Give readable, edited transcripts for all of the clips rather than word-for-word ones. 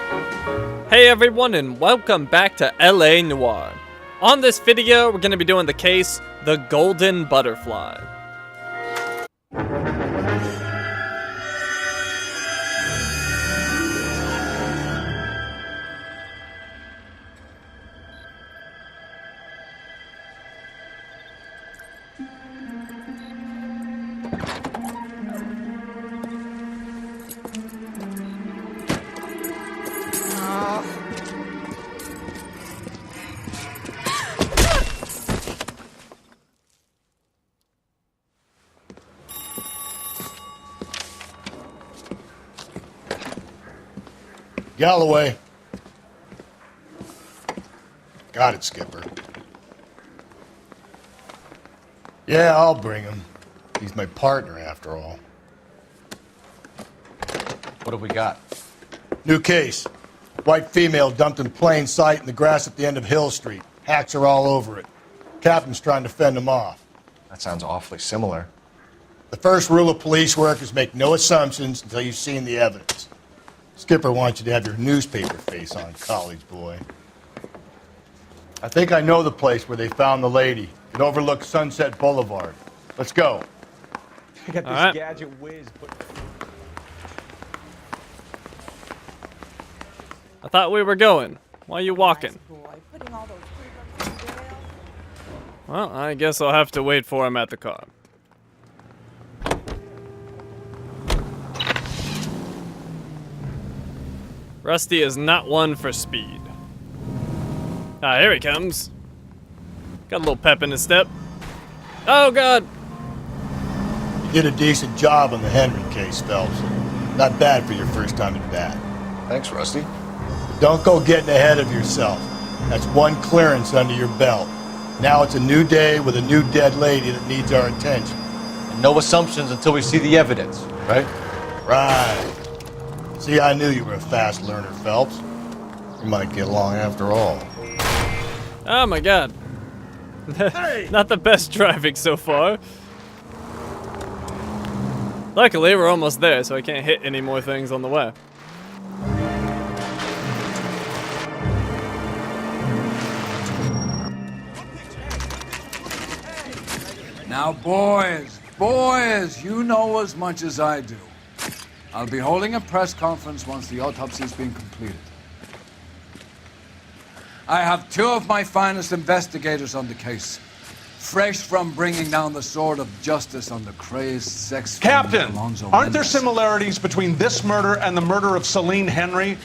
Hey everyone, and welcome back to LA Noire. On this video, we're going to be doing the case, The Golden Butterfly. Galloway. Got it, Skipper. Yeah, I'll bring him. He's my partner, after all. What have we got? New case. White female dumped in plain sight in the grass at the end of Hill Street. Hacks are all over it. Captain's trying to fend him off. That sounds awfully similar. The first rule of police work is make no assumptions until you've seen the evidence. Skipper wants you to have your newspaper face on, college boy. I think I know the place where they found the lady. It overlooks Sunset Boulevard. Let's go. I got this right. gadget whiz. I thought we were going. Why are you walking? Well, I guess I'll have to wait for him at the car. Rusty is not one for speed. Ah, here he comes. Got a little pep in his step. Oh, God. You did a decent job on the Henry case, Phelps. Not bad for your first time at bat. Thanks, Rusty. Don't go getting ahead of yourself. That's one clearance under your belt. Now it's a new day with a new dead lady that needs our attention. And no assumptions until we see the evidence, right? Right. See, I knew you were a fast learner, Phelps. You might get along after all. Oh, my God. Not the best driving so far. Luckily, we're almost there, so I can't hit any more things on the way. Now, boys, you know as much as I do. I'll be holding a press conference once the autopsy's been completed. I have two of my finest investigators on the case, fresh from bringing down the sword of justice on the crazed sex Captain, Alonzo aren't there Mendez. similarities between this murder and the murder of Celine Henry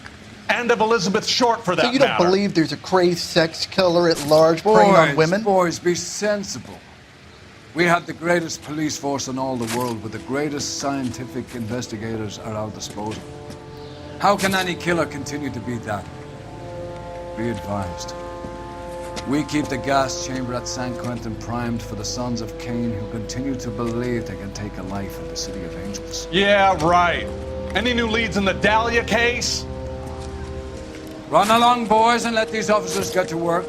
and of Elizabeth Short, for that So you don't matter? believe there's a crazed sex killer at large preying on women? Boys, be sensible. We have the greatest police force in all the world, with the greatest scientific investigators at our disposal. How can any killer continue to be that? Be advised. We keep the gas chamber at San Quentin primed for the sons of Cain who continue to believe they can take a life in the City of Angels. Yeah, right. Any new leads in the Dahlia case? Run along, boys, and let these officers get to work.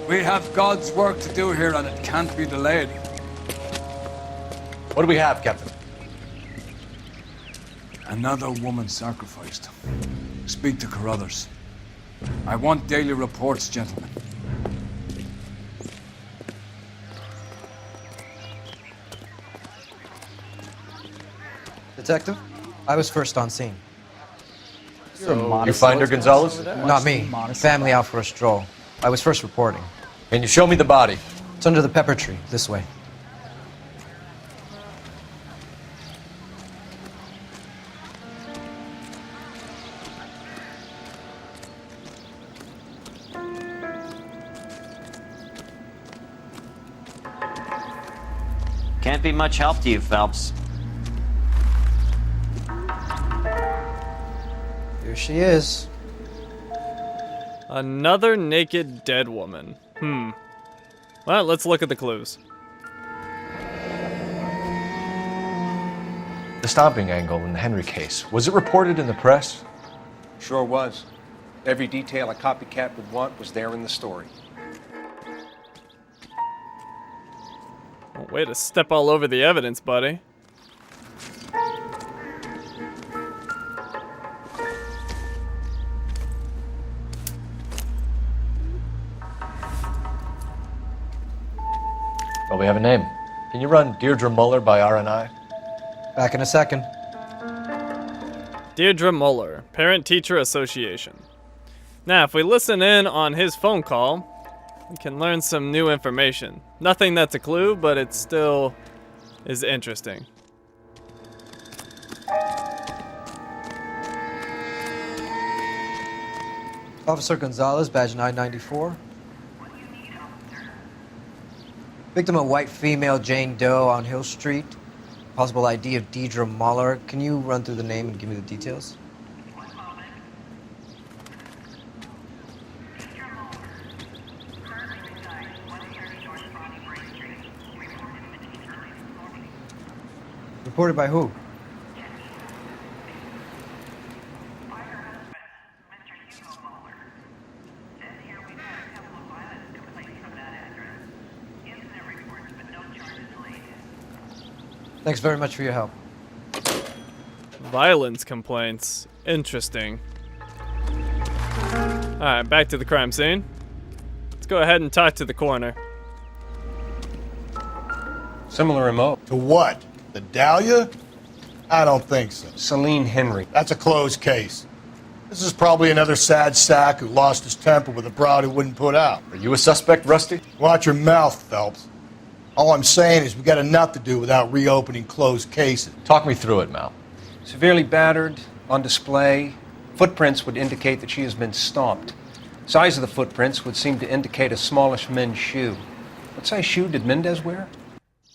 We have God's work to do here, and it can't be delayed. What do we have, Captain? Another woman sacrificed. Speak to Carruthers. I want daily reports, gentlemen. Detective, I was first on scene. You find her, Gonzalez? Not me. Family out for a stroll. I was first reporting. Can you show me the body? It's under the pepper tree, this way. Can't be much help to you, Phelps. Here she is. Another naked dead woman. Well, let's look at the clues. The stomping angle in the Henry case. Was it reported in the press? Sure was. Every detail a copycat would want was there in the story. Well, way to step all over the evidence, buddy. Well, we have a name. Can you run Deirdre Muller by RNI? Back in a second. Deirdre Muller, Parent-Teacher Association. Now, if we listen in on his phone call, we can learn some new information. Nothing that's a clue, but it still is interesting. Officer Gonzalez, badge 994. Victim a white female, Jane Doe on Hill Street. Possible ID of Deirdre Muller. Can you run through the name and give me the details? Reported by who? Thanks very much for your help. Violence complaints. Interesting. Alright, back to the crime scene. Let's go ahead and talk to the coroner. Similar MO. To what? The Dahlia? I don't think so. Celine Henry. That's a closed case. This is probably another sad sack who lost his temper with a broad who wouldn't put out. Are you a suspect, Rusty? Watch your mouth, Phelps. All I'm saying is we got enough to do without reopening closed cases. Talk me through it, Mal. Severely battered, on display. Footprints would indicate that she has been stomped. Size of the footprints would seem to indicate a smallish men's shoe. What size shoe did Mendez wear?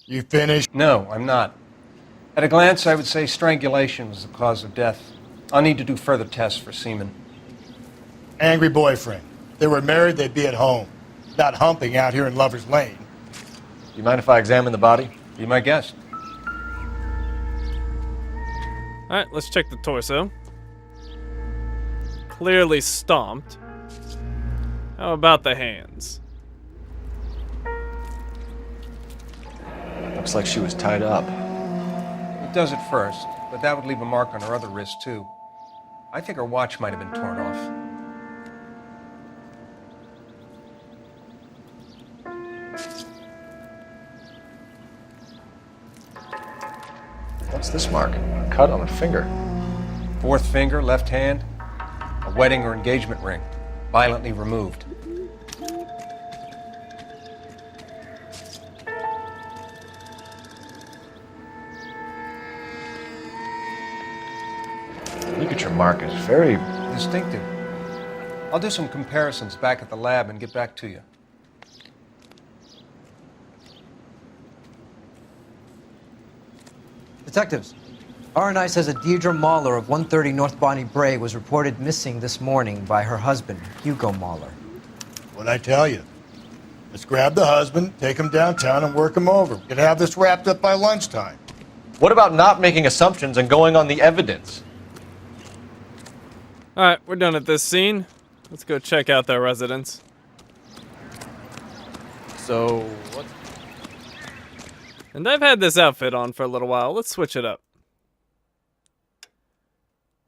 You finished? No, I'm not. At a glance, I would say strangulation was the cause of death. I'll need to do further tests for semen. Angry boyfriend. If they were married, they'd be at home. Not humping out here in Lover's Lane. Do you mind if I examine the body? Be my guest. Alright, let's check the torso. Clearly stomped. How about the hands? Looks like she was tied up. It does at first, but that would leave a mark on her other wrist, too. I think her watch might have been torn off. What's this mark? A cut on a finger. Fourth finger, left hand, a wedding or engagement ring, violently removed. Look at your mark. It's very... Distinctive. I'll do some comparisons back at the lab and get back to you. Detectives, RNI says that Deirdre Muller of 130 North Bonnie Brae was reported missing this morning by her husband, Hugo Muller. What'd I tell you? Let's grab the husband, take him downtown, and work him over. We could have this wrapped up by lunchtime. What about not making assumptions and going on the evidence? Alright, we're done at this scene. Let's go check out their residence. So, what? And I've had this outfit on for a little while. Let's switch it up.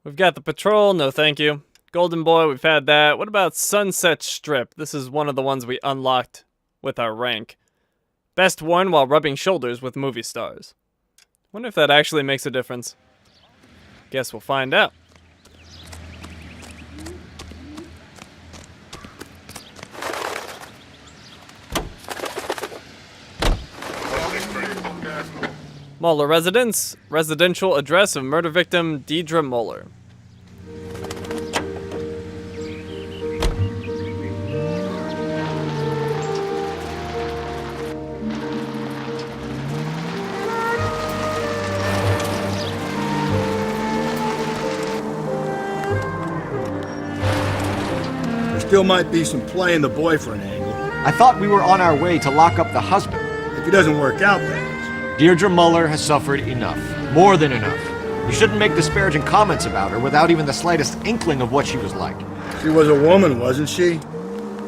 We've got the patrol, no thank you. Golden Boy, we've had that. What about Sunset Strip? This is one of the ones we unlocked with our rank. Best worn while rubbing shoulders with movie stars. Wonder if that actually makes a difference. Guess we'll find out. Muller residence, residential address of murder victim Deirdre Muller. There still might be some play in the boyfriend angle. I thought we were on our way to lock up the husband. If he doesn't work out, that is. Deirdre Muller has suffered enough. More than enough. You shouldn't make disparaging comments about her without even the slightest inkling of what she was like. She was a woman, wasn't she?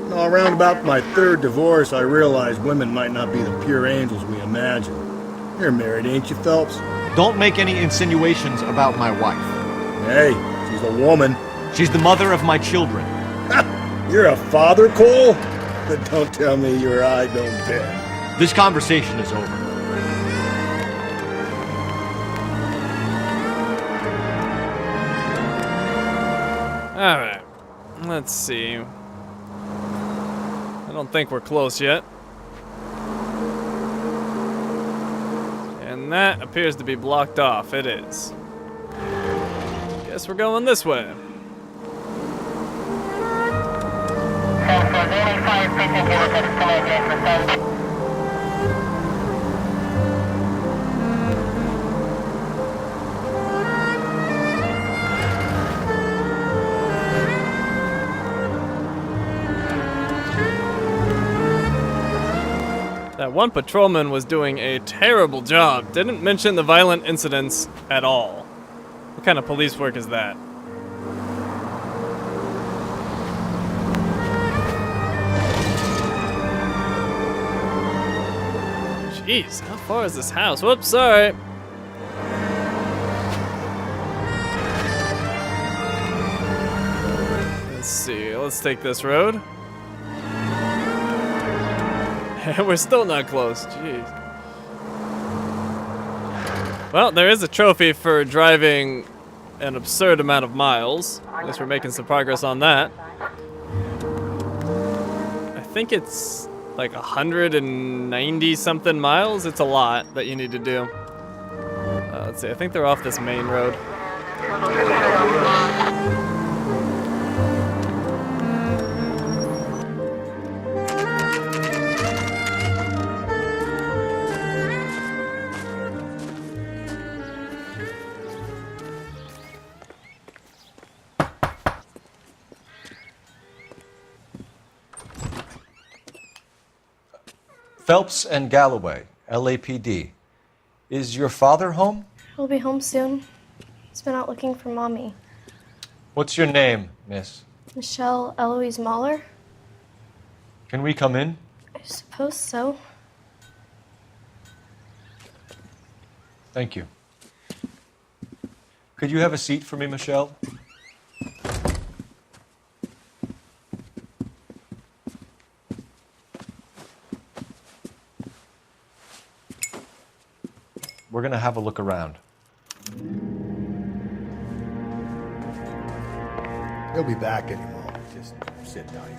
No, around about my third divorce, I realized women might not be the pure angels we imagine. You're married, ain't you, Phelps? Don't make any insinuations about my wife. Hey, she's a woman. She's the mother of my children. You're a father, Cole? But don't tell me your eye don't bend. This conversation is over. Alright. Let's see. I don't think we're close yet. And that appears to be blocked off. It is. Guess we're going this way. That one patrolman was doing a terrible job. Didn't mention the violent incidents at all. What kind of police work is that? Jeez, how far is this house? Whoops, sorry. Let's see, let's take this road. And we're still not close, jeez. Well, there is a trophy for driving an absurd amount of miles. I guess we're making some progress on that. I think it's like 190 something miles. It's a lot that you need to do. Let's see, I think they're off this main road. Phelps and Galloway, LAPD. Is your father home? He'll be home soon. He's been out looking for Mommy. What's your name, miss? Michelle Eloise Mahler? Can we come in? I suppose so. Thank you. Could you have a seat for me, Michelle? We're gonna have a look around. He'll be back any moment. Just sit tight.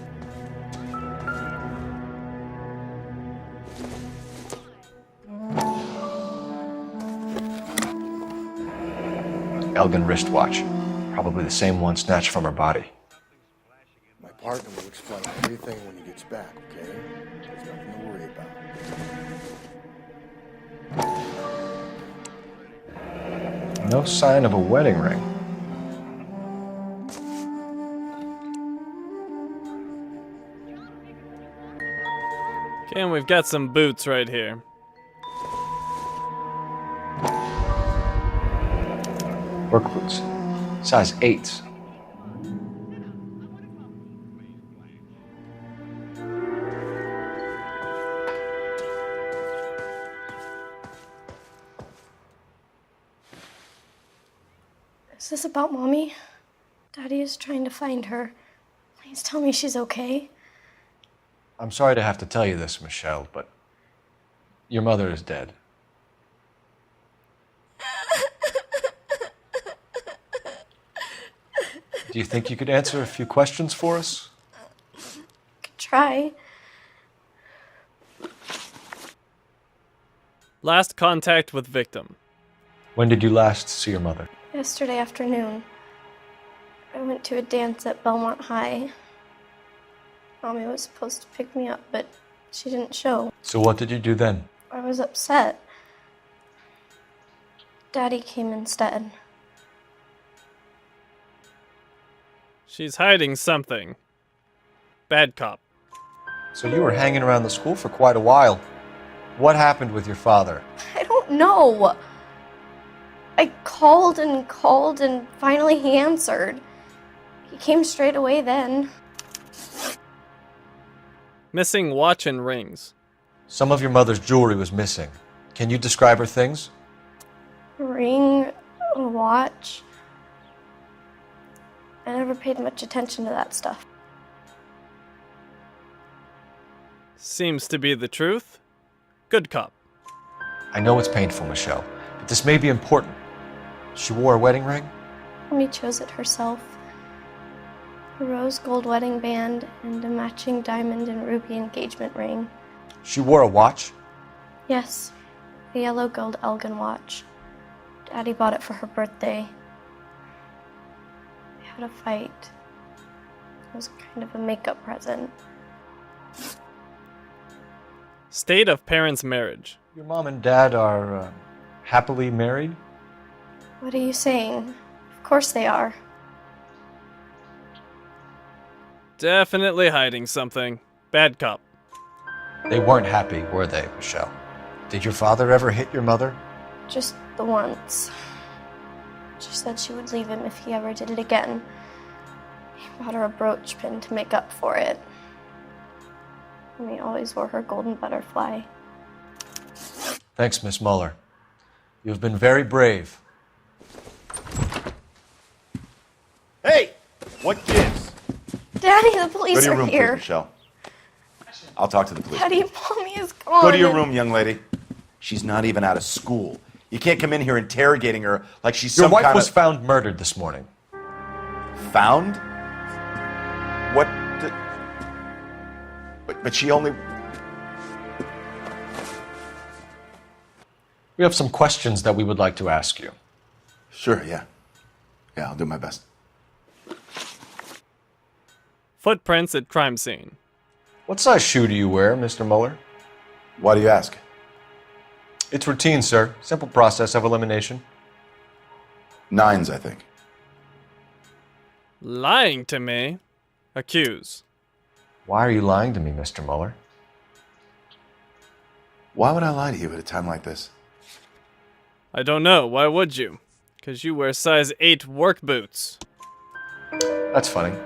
Elgin wristwatch. Probably the same one snatched from her body. My partner will explain everything when he gets back, okay? There's nothing to worry about. No sign of a wedding ring. Okay, and we've got some boots right here. Work boots. Size 8s. Is this about Mommy? Daddy is trying to find her. Please tell me she's okay. I'm sorry to have to tell you this, Michelle, but your mother is dead. Do you think you could answer a few questions for us? Could try. Last contact with victim. When did you last see your mother? Yesterday afternoon, I went to a dance at Belmont High. Mommy was supposed to pick me up, but she didn't show. So what did you do then? I was upset. Daddy came instead. She's hiding something. Bad cop. So you were hanging around the school for quite a while. What happened with your father? I don't know. I called and finally he answered. He came straight away then. Missing watch and rings. Some of your mother's jewelry was missing. Can you describe her things? A ring, a watch. I never paid much attention to that stuff. Seems to be the truth. Good cop. I know it's painful, Michelle, but this may be important. She wore a wedding ring? Mommy chose it herself. A rose gold wedding band and a matching diamond and ruby engagement ring. She wore a watch? Yes, a yellow gold Elgin watch. Daddy bought it for her birthday. We had a fight. It was kind of a makeup present. State of parents' marriage. Your mom and dad are happily married? What are you saying? Of course they are. Definitely hiding something. Bad cop. They weren't happy, were they, Michelle? Did your father ever hit your mother? Just the once. She said she would leave him if he ever did it again. He bought her a brooch pin to make up for it. And he always wore her golden butterfly. Thanks, Miss Muller. You've been very brave. Hey! What gives? Daddy, the police Go to your are room, here. please, Michelle. I'll talk to the police. Daddy, Mommy is gone. Go to your room, young lady. She's not even out of school. You can't come in here interrogating her like she's Your some wife kind was of... found murdered this morning. Found? What? But she only... We have some questions that we would like to ask you. Sure, yeah. Yeah, I'll do my best. Footprints at crime scene. What size shoe do you wear, Mr. Muller? Why do you ask? It's routine, sir. Simple process of elimination. 9s, I think. Lying to me. Accuse. Why are you lying to me, Mr. Muller? Why would I lie to you at a time like this? I don't know. Why would you? Because you wear size 8 work boots. That's funny.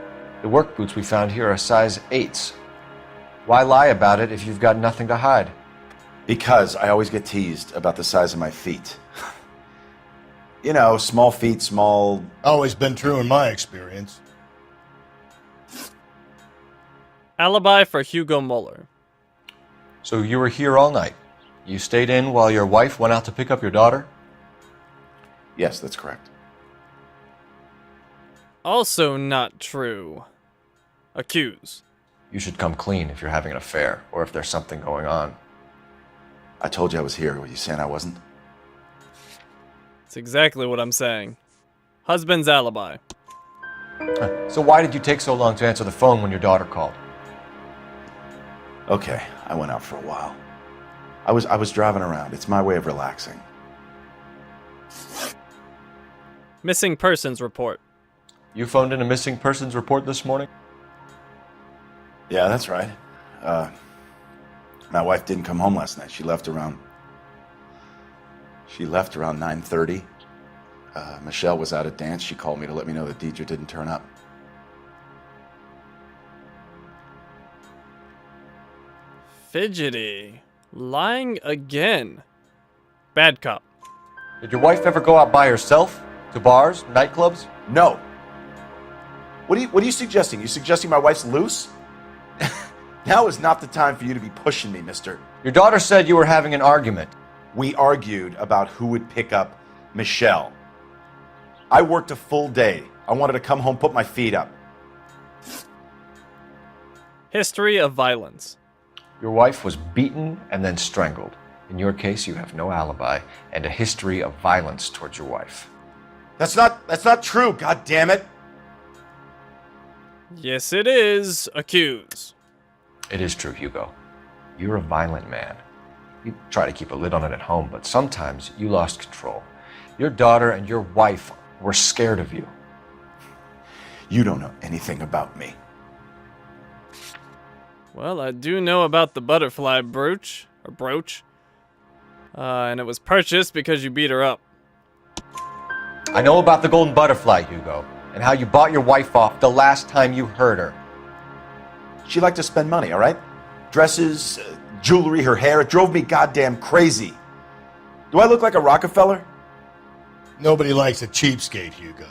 The work boots we found here are size 8s. Why lie about it if you've got nothing to hide? Because I always get teased about the size of my feet. You know, small feet, small... Always been true in my experience. Alibi for Hugo Muller. So you were here all night. You stayed in while your wife went out to pick up your daughter? Yes, that's correct. Also not true. Accuse. You should come clean if you're having an affair, or if there's something going on. I told you I was here. Were you saying I wasn't? That's exactly what I'm saying. Husband's alibi. So why did you take so long to answer the phone when your daughter called? Okay, I went out for a while. I was driving around. It's my way of relaxing. Missing persons report. You phoned in a missing persons report this morning? Yeah, that's right. My wife didn't come home last night. She left around 9:30. Michelle was out at dance. She called me to let me know that Deidre didn't turn up. Fidgety. Lying again. Bad cop. Did your wife ever go out by herself? To bars, nightclubs? No. What are you suggesting? You suggesting my wife's loose? Now is not the time for you to be pushing me, mister. Your daughter said you were having an argument. We argued about who would pick up Michelle. I worked a full day. I wanted to come home, put my feet up. History of violence. Your wife was beaten and then strangled. In your case, you have no alibi and a history of violence towards your wife. That's not true, god damn it. Yes, it is. Accuse. It is true, Hugo. You're a violent man. You try to keep a lid on it at home, but sometimes you lost control. Your daughter and your wife were scared of you. You don't know anything about me. Well, I do know about the butterfly brooch. And it was purchased because you beat her up. I know about the golden butterfly, Hugo, and how you bought your wife off the last time you heard her. She liked to spend money, all right? Dresses, jewelry, her hair. It drove me goddamn crazy. Do I look like a Rockefeller? Nobody likes a cheapskate, Hugo.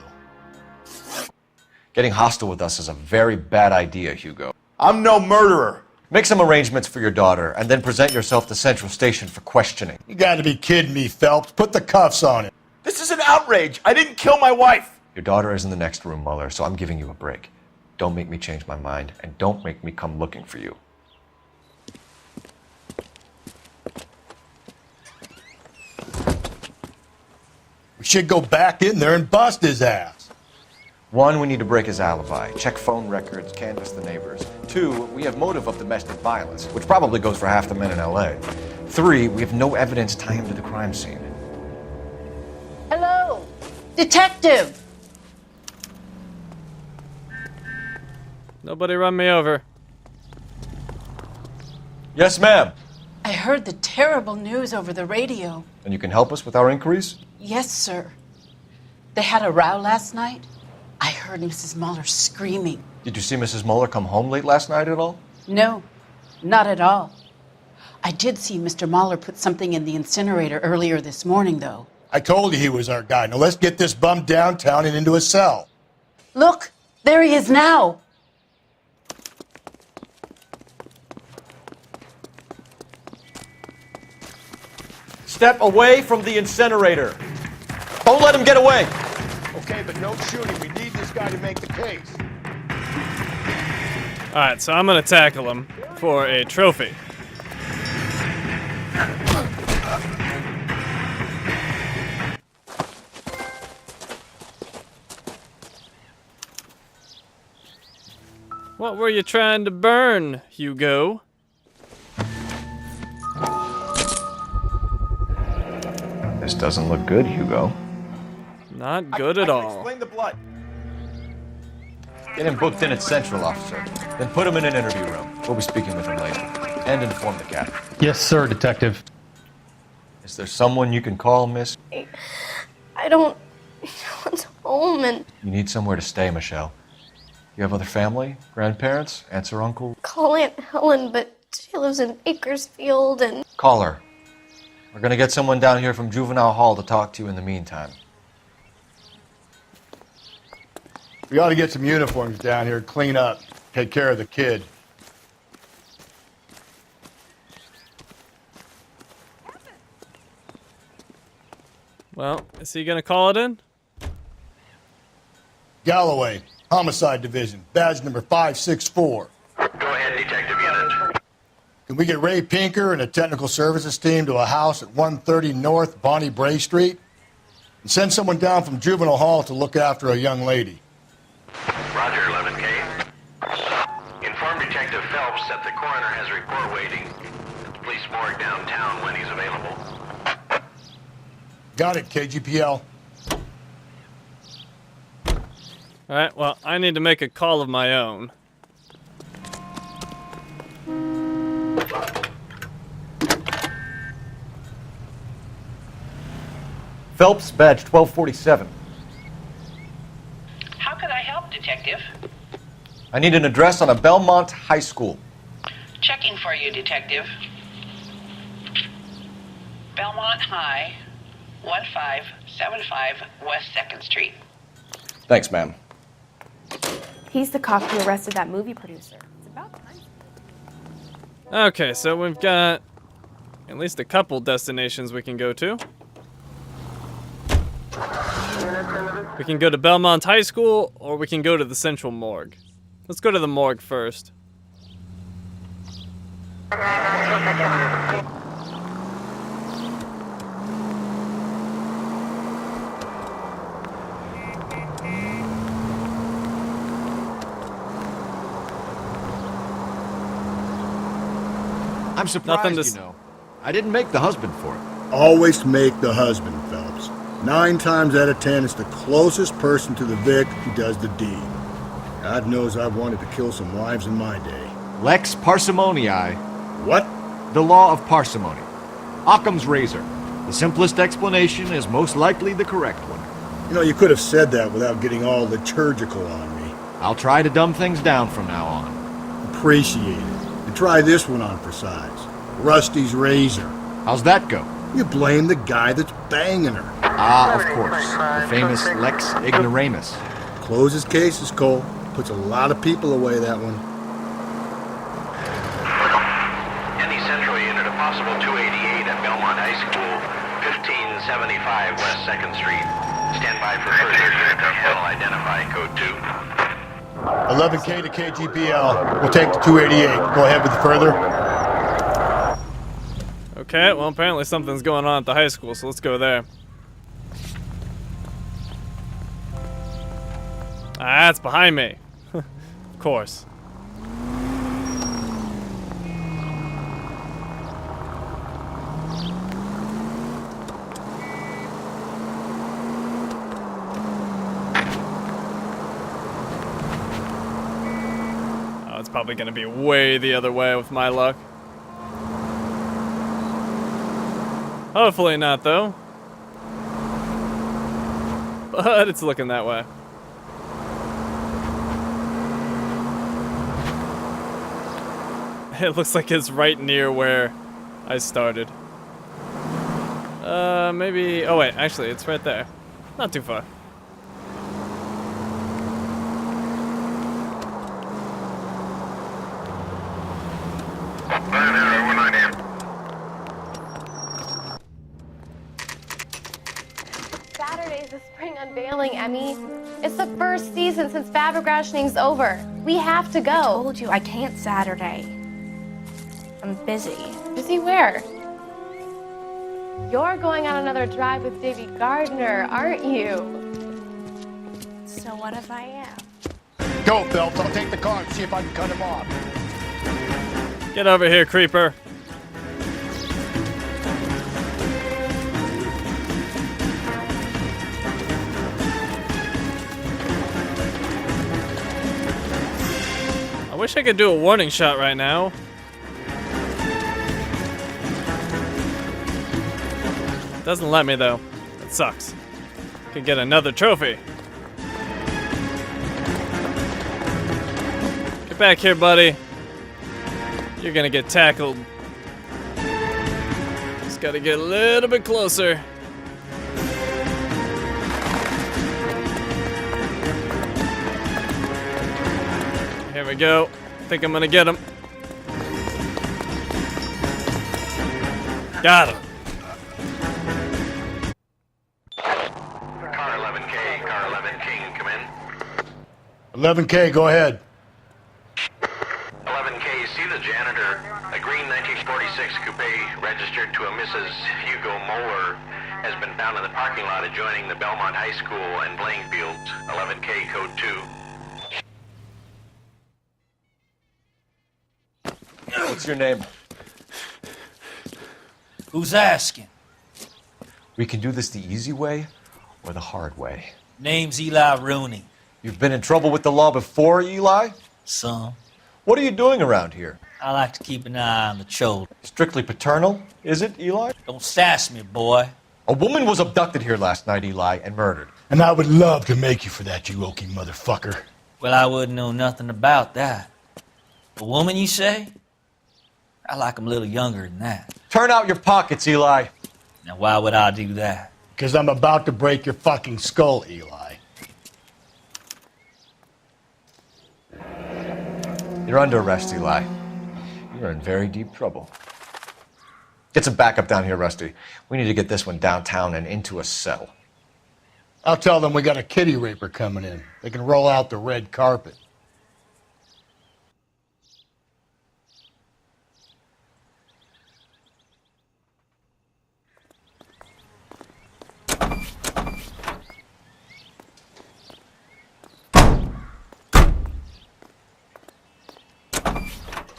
Getting hostile with us is a very bad idea, Hugo. I'm no murderer. Make some arrangements for your daughter, and then present yourself to Central Station for questioning. You gotta be kidding me, Phelps. Put the cuffs on him. This is an outrage. I didn't kill my wife. Your daughter is in the next room, Mueller, so I'm giving you a break. Don't make me change my mind, and don't make me come looking for you. We should go back in there and bust his ass. 1, we need to break his alibi. Check phone records, canvass the neighbors. 2, we have motive of domestic violence, which probably goes for half the men in L.A. 3, we have no evidence tying him to the crime scene. Hello, detective. Nobody run me over. Yes, ma'am. I heard the terrible news over the radio. And you can help us with our inquiries? Yes, sir. They had a row last night. I heard Mrs. Mueller screaming. Did you see Mrs. Mueller come home late last night at all? No, not at all. I did see Mr. Mueller put something in the incinerator earlier this morning, though. I told you he was our guy. Now let's get this bum downtown and into a cell. Look, there he is now. Step away from the incinerator. Don't let him get away. Okay, but no shooting. We need this guy to make the case. Alright, so I'm gonna tackle him for a trophy. What were you trying to burn, Hugo? This doesn't look good, Hugo. Not good at all. Explain the blood. Get him booked in at Central, officer. Then put him in an interview room. We'll be speaking with him later. And inform the captain. Yes, sir, detective. Is there someone you can call, miss? I don't. No one's home, and You need somewhere to stay, Michelle. You have other family? Grandparents? Aunts or uncle? call Aunt Helen, but she lives in Bakersfield, and Call her. We're gonna get someone down here from Juvenile Hall to talk to you in the meantime. We ought to get some uniforms down here, clean up, take care of the kid. Well, is he gonna call it in? Galloway, Homicide Division, badge number 564. Go ahead, Detective Unit. Can we get Ray Pinker and a technical services team to a house at 130 North Bonnie Bray Street? And send someone down from Juvenile Hall to look after a young lady. Roger, 11K. Inform Detective Phelps that the coroner has a report waiting at the police morgue downtown when he's available. Got it, KGPL. Alright, well, I need to make a call of my own. Phelps, badge 1247. How can I help, detective? I need an address on a Belmont High School. Checking for you, detective. Belmont High, 1575 West 2nd Street. Thanks, ma'am. He's the cop who arrested that movie producer. It's about time. Okay, so we've got at least a couple destinations we can go to. We can go to Belmont High School, or we can go to the Central Morgue. Let's go to the morgue first. I'm surprised, you know. I didn't make the husband for it. Always make the husband, Phelps. 9 times out of 10, it's the closest person to the Vic who does the deed. God knows I've wanted to kill some wives in my day. Lex parsimoniae. What? The law of parsimony. Occam's razor. The simplest explanation is most likely the correct one. You know, you could have said that without getting all liturgical on me. I'll try to dumb things down from now on. Appreciate it. And try this one on for size. Rusty's razor. How's that go? You blame the guy that's banging her. Ah, of course. The famous Lex ignoramus. Closes cases, Cole. Puts a lot of people away, that one. Central Unit, a possible 288 at Belmont High School, 1575 West 2nd Street. Stand by for further unit detail. Identify code 2. 11K to KGBL. We'll take the 288. Go ahead with the further. Okay, well apparently something's going on at the high school, so let's go there. Ah, it's behind me. Of course. Oh, it's probably gonna be way the other way with my luck. Hopefully not, though. But it's looking that way. It looks like it's right near where I started. Maybe... Oh, wait. Actually, it's right there. Not too far. Saturday's the spring unveiling, Emmy. It's the first season since fabric rationing's over. We have to go. I told you I can't Saturday. I'm busy. Busy where? You're going on another drive with Davy Gardner, aren't you? So what if I am? Go, Phelps. I'll take the car and see if I can cut him off. Get over here, creeper. I wish I could do a warning shot right now. Doesn't let me though. That sucks. Could get another trophy. Get back here, buddy. You're gonna get tackled. Just gotta get a little bit closer. Here we go. I think I'm gonna get him. Got him. Car 11K, car 11 King, come in. 11K, go ahead. 11K, see the janitor. A green 1946 coupe registered to a Mrs. Hugo Moeller has been found in the parking lot adjoining the Belmont High School and playing fields. 11K, code 2. What's your name? Who's asking? We can do this the easy way or the hard way. Name's Eli Rooney. You've been in trouble with the law before, Eli? Some. What are you doing around here? I like to keep an eye on the children. Strictly paternal, is it, Eli? Don't sass me, boy. A woman was abducted here last night, Eli, and murdered. And I would love to make you for that, you oaky motherfucker. Well, I wouldn't know nothing about that. A woman, you say? I like 'em a little younger than that. Turn out your pockets, Eli. Now, why would I do that? Because I'm about to break your fucking skull, Eli. You're under arrest, Eli. You're in very deep trouble. Get some backup down here, Rusty. We need to get this one downtown and into a cell. I'll tell them we got a kitty raper coming in. They can roll out the red carpet.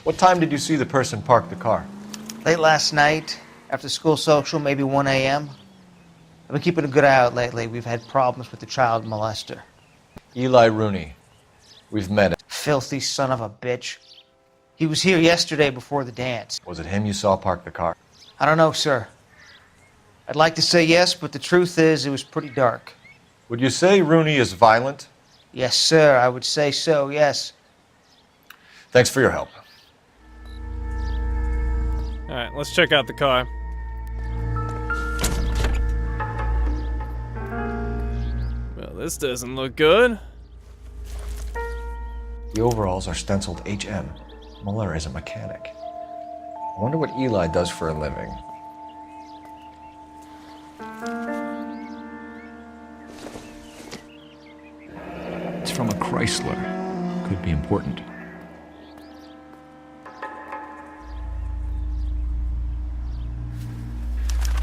What time did you see the person park the car? Late last night, after school social, maybe 1 a.m. I've been keeping a good eye out lately. We've had problems with the child molester. Eli Rooney. We've met him. Filthy son of a bitch. He was here yesterday before the dance. Was it him you saw park the car? I don't know, sir. I'd like to say yes, but the truth is it was pretty dark. Would you say Rooney is violent? Yes, sir. I would say so, yes. Thanks for your help. Alright, let's check out the car. Well, this doesn't look good. The overalls are stenciled HM. Muller is a mechanic. I wonder what Eli does for a living. It's from a Chrysler. Could be important.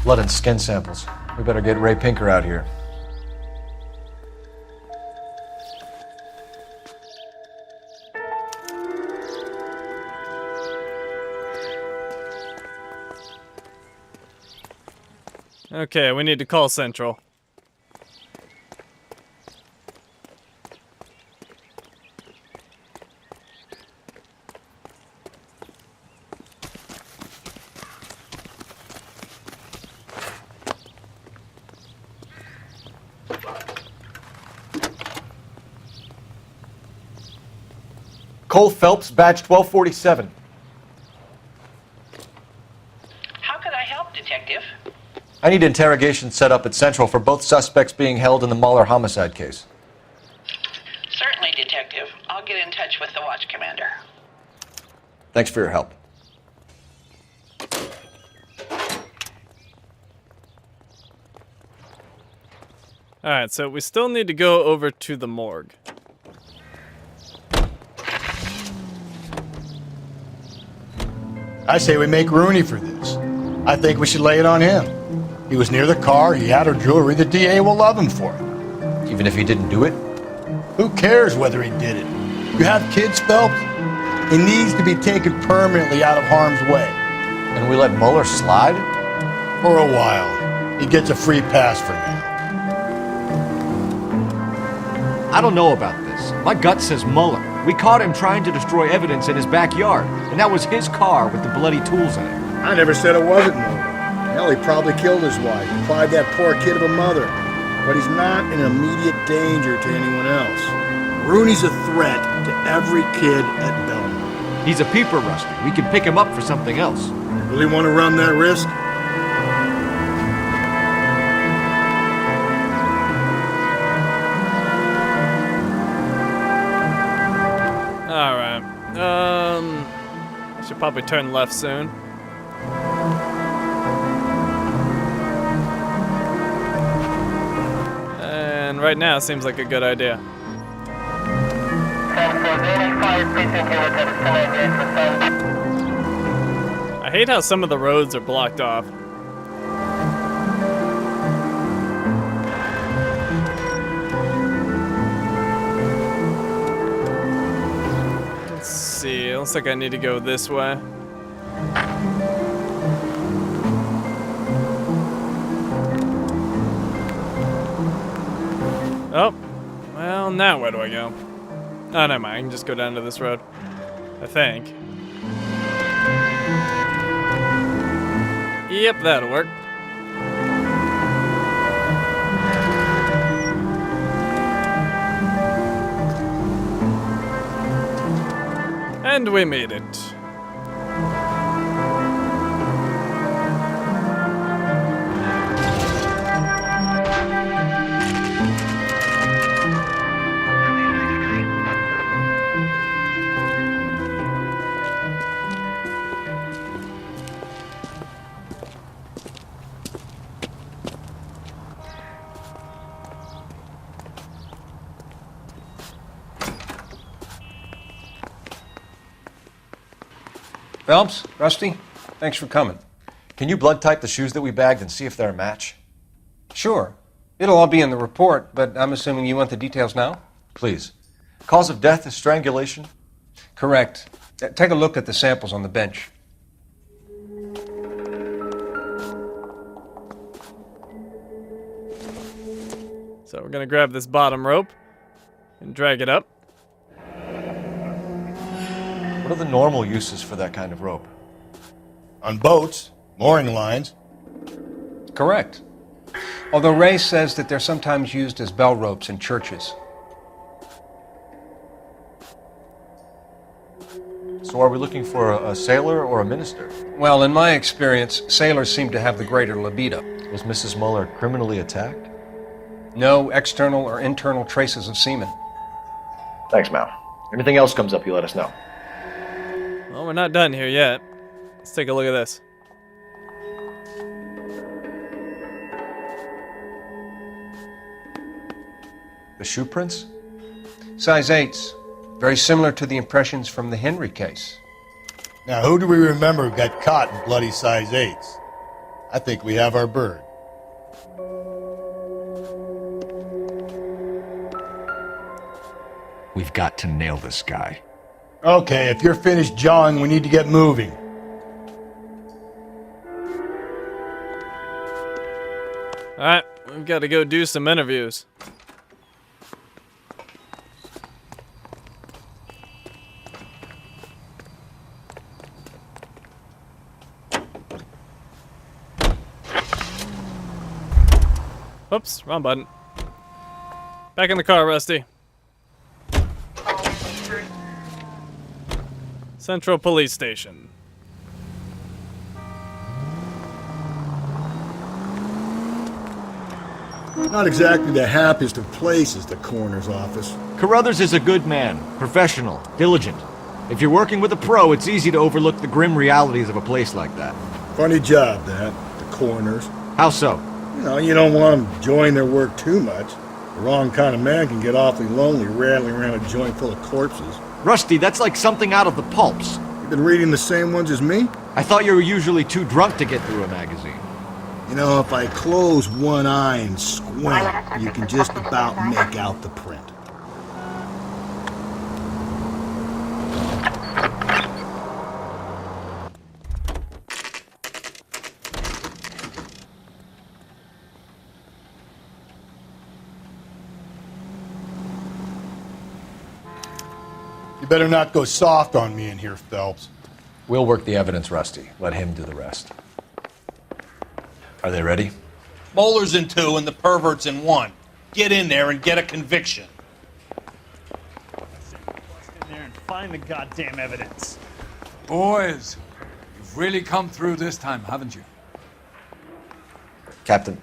Blood and skin samples. We better get Ray Pinker out here. Okay, we need to call Central. Cole Phelps, badge 1247. How could I help, Detective? I need interrogation set up at Central for both suspects being held in the Mahler homicide case. Certainly, Detective. I'll get in touch with the watch commander. Thanks for your help. Alright, so we still need to go over to the morgue. I say we make Rooney for this. I think we should lay it on him. He was near the car, he had her jewelry, the DA will love him for it. Even if he didn't do it? Who cares whether he did it? You have kids, Phelps? He needs to be taken permanently out of harm's way. And we let Mueller slide? For a while. He gets a free pass for now. I don't know about this. My gut says Mueller. We caught him trying to destroy evidence in his backyard, and that was his car with the bloody tools in it. I never said it wasn't Noire. Hell, he probably killed his wife, deprived that poor kid of a mother. But he's not in immediate danger to anyone else. Rooney's a threat to every kid at Belmont. He's a peeper, Rusty. We can pick him up for something else. Really want to run that risk? Alright. I should probably turn left soon. And right now seems like a good idea. I hate how some of the roads are blocked off. Let's see, it looks like I need to go this way. Oh, well, now where do I go? Oh, never mind, I can just go down to this road. I think. Yep, that'll work. And we made it. Phelps, Rusty, thanks for coming. Can you blood type the shoes that we bagged and see if they're a match? Sure. It'll all be in the report, but I'm assuming you want the details now? Please. Cause of death is strangulation? Correct. Take a look at the samples on the bench. So we're gonna grab this bottom rope and drag it up. What are the normal uses for that kind of rope? On boats, mooring lines. Correct. Although Ray says that they're sometimes used as bell ropes in churches. So are we looking for a sailor or a minister? Well, in my experience, sailors seem to have the greater libido. Was Mrs. Mueller criminally attacked? No external or internal traces of semen. Thanks, Mal. Anything else comes up, you let us know. Well, we're not done here yet. Let's take a look at this. The shoe prints? Size 8s. Very similar to the impressions from the Henry case. Now, who do we remember who got caught in bloody size 8s? I think we have our bird. We've got to nail this guy. Okay, if you're finished jawing, we need to get moving. Alright, we've got to go do some interviews. Oops, wrong button. Back in the car, Rusty. Central Police Station. Not exactly the happiest of places, the coroner's office. Carruthers is a good man, professional, diligent. If you're working with a pro, it's easy to overlook the grim realities of a place like that. Funny job, that, the coroner's. How so? You don't want them enjoying their work too much. The wrong kind of man can get awfully lonely rattling around a joint full of corpses. Rusty, that's like something out of the pulps. You've been reading the same ones as me? I thought you were usually too drunk to get through a magazine. If I close one eye and squint, you can just about make out the print. You better not go soft on me in here, Phelps. We'll work the evidence, Rusty. Let him do the rest. Are they ready? Moeller's in 2 and the pervert's in 1. Get in there and get a conviction. In there and find the goddamn evidence. Boys, you've really come through this time, haven't you? Captain,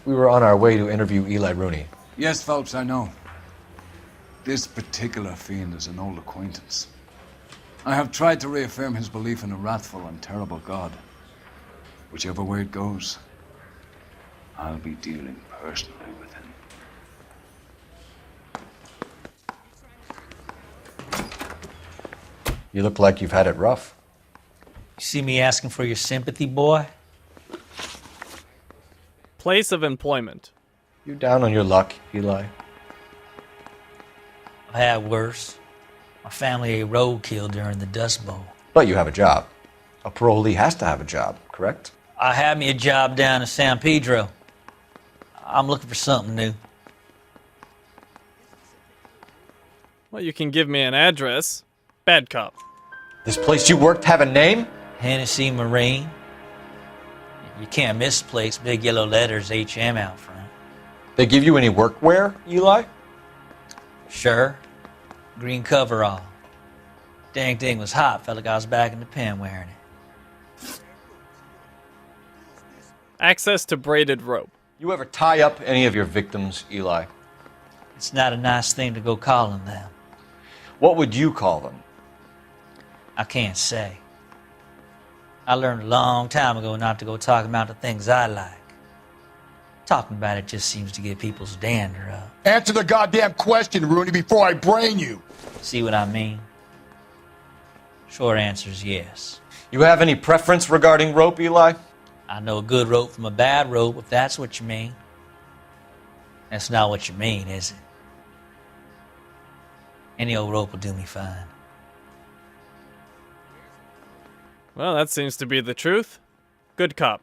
we were on our way to interview Eli Rooney. Yes, Phelps, I know. This particular fiend is an old acquaintance. I have tried to reaffirm his belief in a wrathful and terrible God. Whichever way it goes, I'll be dealing personally with him. You look like you've had it rough. You see me asking for your sympathy, boy? Place of employment. You down on your luck, Eli? I've had worse. My family ate roadkill during the Dust Bowl. But you have a job. A parolee has to have a job, correct? I had me a job down in San Pedro. I'm looking for something new. Well, you can give me an address. Bad cop. This place you worked have a name? Hennessy Marine. You can't misplace big yellow letters HM out front. They give you any workwear, Eli? Sure. Green coverall. Dang thing was hot. Felt like I was back in the pen wearing it. Access to braided rope. You ever tie up any of your victims, Eli? It's not a nice thing to go calling them. What would you call them? I can't say. I learned a long time ago not to go talking about the things I like. Talking about it just seems to get people's dander up. Answer the goddamn question, Rooney, before I brain you. See what I mean? Short answer is yes. You have any preference regarding rope, Eli? I know a good rope from a bad rope, if that's what you mean. That's not what you mean, is it? Any old rope will do me fine. Well, that seems to be the truth. Good cop.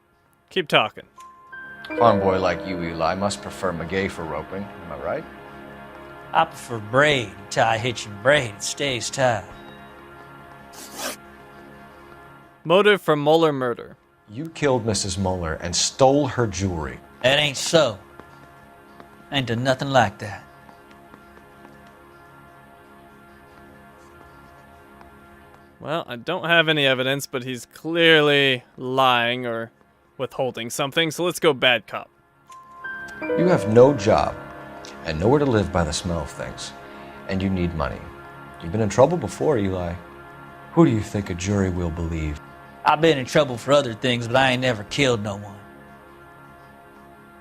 Keep talking. Farm boy like you, Eli, must prefer Magay for roping. Am I right? I prefer braid. Tie hitching braid. It stays tied. Motive for Moeller murder. You killed Mrs. Moeller and stole her jewelry. That ain't so. I ain't done nothing like that. Well, I don't have any evidence, but he's clearly lying or withholding something, so let's go bad cop. You have no job and nowhere to live by the smell of things, and you need money. You've been in trouble before, Eli. Who do you think a jury will believe? I've been in trouble for other things, but I ain't never killed no one.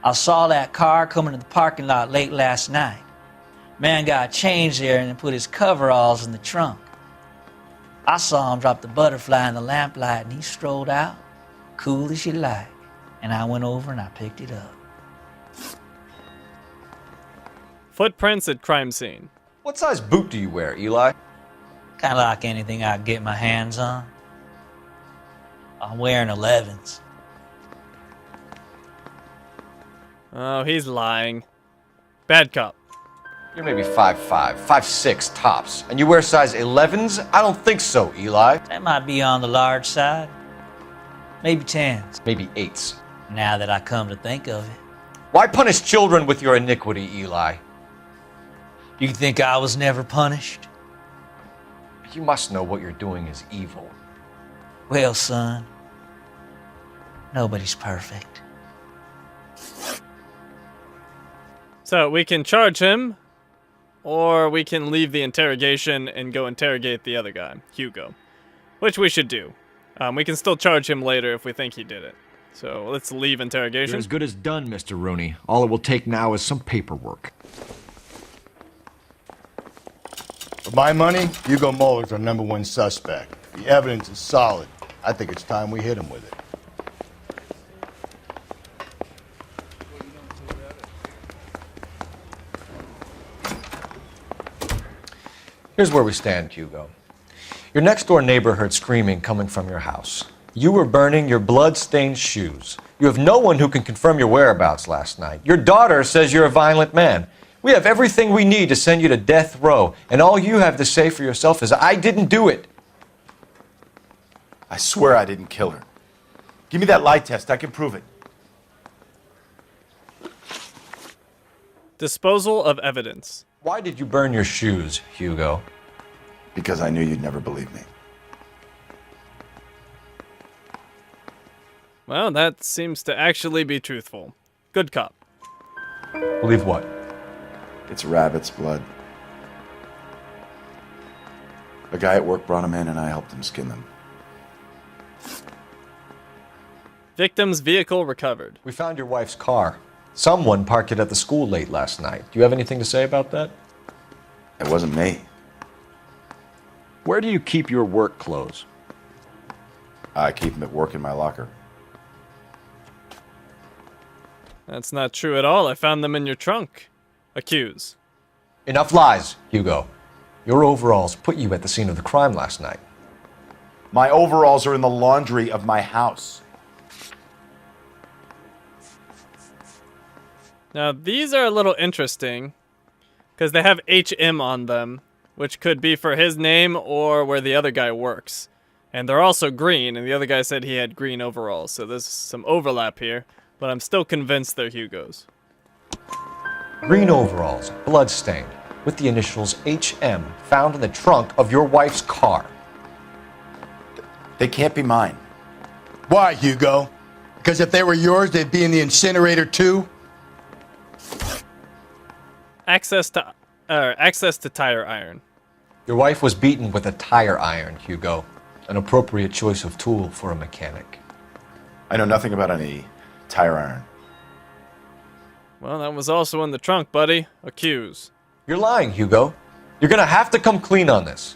I saw that car coming to the parking lot late last night. Man got changed there and then put his coveralls in the trunk. I saw him drop the butterfly in the lamplight and he strolled out, cool as you like. And I went over and I picked it up. Footprints at crime scene. What size boot do you wear, Eli? Kind of like anything I can get my hands on. I'm wearing 11s. Oh, he's lying. Bad cop. You're maybe 5'5", 5'6" tops. And you wear size 11s? I don't think so, Eli. That might be on the large side. Maybe 10s. Maybe 8s. Now that I come to think of it. Why punish children with your iniquity, Eli? You think I was never punished? You must know what you're doing is evil. Well, son, nobody's perfect. So we can charge him, or we can leave the interrogation and go interrogate the other guy, Hugo. Which we should do. We can still charge him later if we think he did it. So let's leave interrogation. You're as good as done, Mr. Rooney. All it will take now is some paperwork. For my money, Hugo Muller's our #1 suspect. The evidence is solid. I think it's time we hit him with it. Here's where we stand, Hugo. Your next-door neighbor heard screaming coming from your house. You were burning your blood-stained shoes. You have no one who can confirm your whereabouts last night. Your daughter says you're a violent man. We have everything we need to send you to death row, and all you have to say for yourself is, I didn't do it. I swear I didn't kill her. Give me that lie test. I can prove it. Disposal of evidence. Why did you burn your shoes, Hugo? Because I knew you'd never believe me. Well, that seems to actually be truthful. Good cop. Believe what? It's rabbit's blood. A guy at work brought him in and I helped him skin them. Victim's vehicle recovered. We found your wife's car. Someone parked it at the school late last night. Do you have anything to say about that? It wasn't me. Where do you keep your work clothes? I keep them at work in my locker. That's not true at all. I found them in your trunk. Accuse. Enough lies, Hugo. Your overalls put you at the scene of the crime last night. My overalls are in the laundry of my house. Now, these are a little interesting because they have HM on them, which could be for his name or where the other guy works. And they're also green, and the other guy said he had green overalls, so there's some overlap here, but I'm still convinced they're Hugo's. Green overalls, bloodstained, with the initials HM found in the trunk of your wife's car. They can't be mine. Why, Hugo? Because if they were yours, they'd be in the incinerator too? Access to tire iron. Your wife was beaten with a tire iron, Hugo. An appropriate choice of tool for a mechanic. I know nothing about any tire iron. Well, that was also in the trunk, buddy. Accuse. You're lying, Hugo. You're gonna have to come clean on this.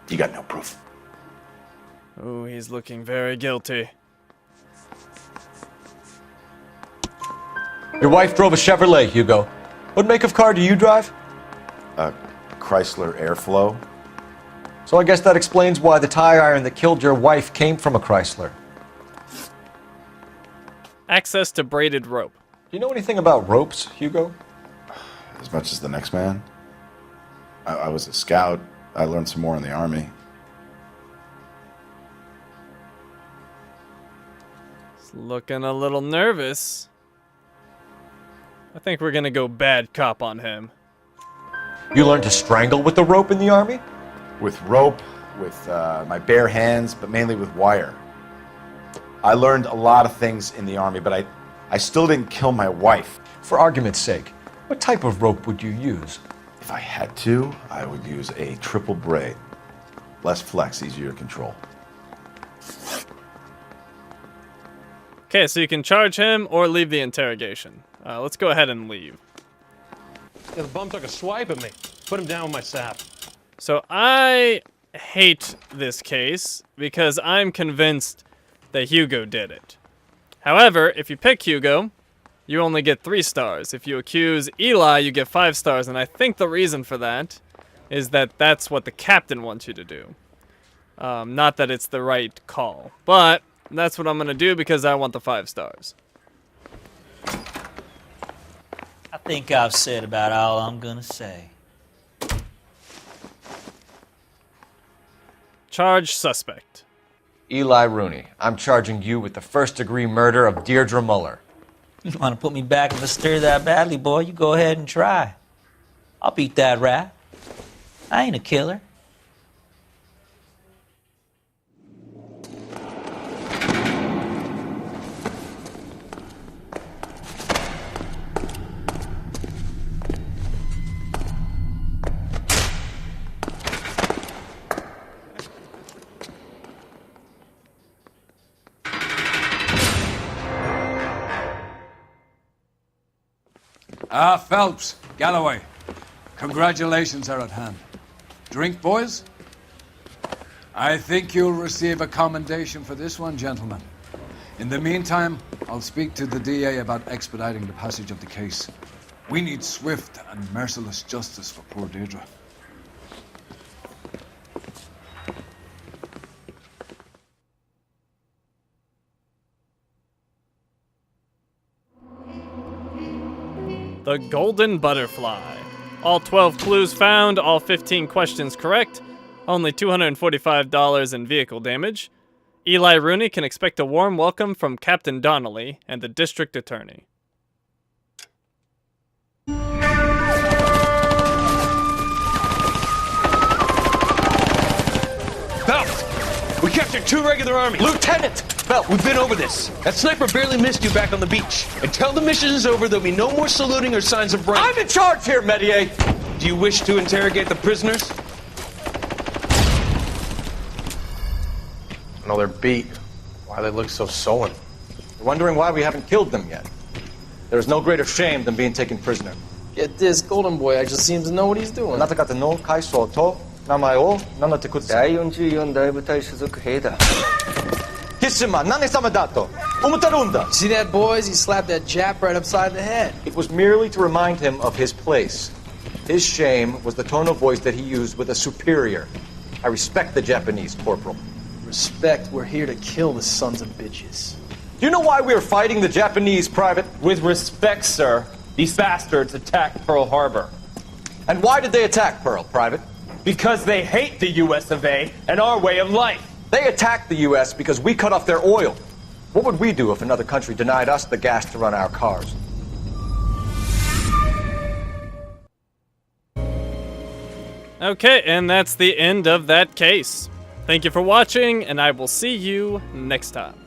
You got no proof. Oh, he's looking very guilty. Your wife drove a Chevrolet, Hugo. What make of car do you drive? A Chrysler Airflow. So I guess that explains why the tire iron that killed your wife came from a Chrysler. Access to braided rope. Do you know anything about ropes, Hugo? As much as the next man. I was a scout. I learned some more in the Army. He's looking a little nervous. I think we're gonna go bad cop on him. You learned to strangle with the rope in the Army? With rope, with my bare hands, but mainly with wire. I learned a lot of things in the Army, but I still didn't kill my wife. For argument's sake, what type of rope would you use? If I had to, I would use a triple braid. Less flex, easier to control. Okay, so you can charge him or leave the interrogation. Let's go ahead and leave. Yeah, the bum took a swipe at me. Put him down with my sap. So I hate this case because I'm convinced that Hugo did it. However, if you pick Hugo, you only get 3 stars. If you accuse Eli, you get 5 stars, and I think the reason for that is that that's what the captain wants you to do. Not that it's the right call, but that's what I'm going to do because I want the 5 stars. I think I've said about all I'm gonna say. Charge suspect. Eli Rooney, I'm charging you with the first-degree murder of Deirdre Muller. You want to put me back if I stir that badly, boy? You go ahead and try. I'll beat that rap. I ain't a killer. Phelps, Galloway, congratulations are at hand. Drink, boys? I think you'll receive a commendation for this one, gentlemen. In the meantime, I'll speak to the DA about expediting the passage of the case. We need swift and merciless justice for poor Deirdre. The Golden Butterfly. All 12 clues found, all 15 questions correct, only $245 in vehicle damage. Eli Rooney can expect a warm welcome from Captain Donnelly and the District Attorney. Phelps! We captured 2 regular army. Lieutenant! Phelps, we've been over this. That sniper barely missed you back on the beach. Until the mission is over, there'll be no more saluting or signs of rank. I'm in charge here, Medier! Do you wish to interrogate the prisoners? No, they're beat. Why they look so sullen? You're wondering why we haven't killed them yet. There's no greater shame than being taken prisoner. Get this, Golden Boy actually seems to know what he's doing. See that, boys? He slapped that Jap right upside the head. It was merely to remind him of his place. His shame was the tone of voice that he used with a superior. I respect the Japanese, Corporal. Respect, we're here to kill the sons of bitches. Do you know why we are fighting the Japanese, Private? With respect, sir, these bastards attacked Pearl Harbor. And why did they attack Pearl, Private? Because they hate the US of A and our way of life. They attacked the US because we cut off their oil. What would we do if another country denied us the gas to run our cars? Okay, and that's the end of that case. Thank you for watching, and I will see you next time.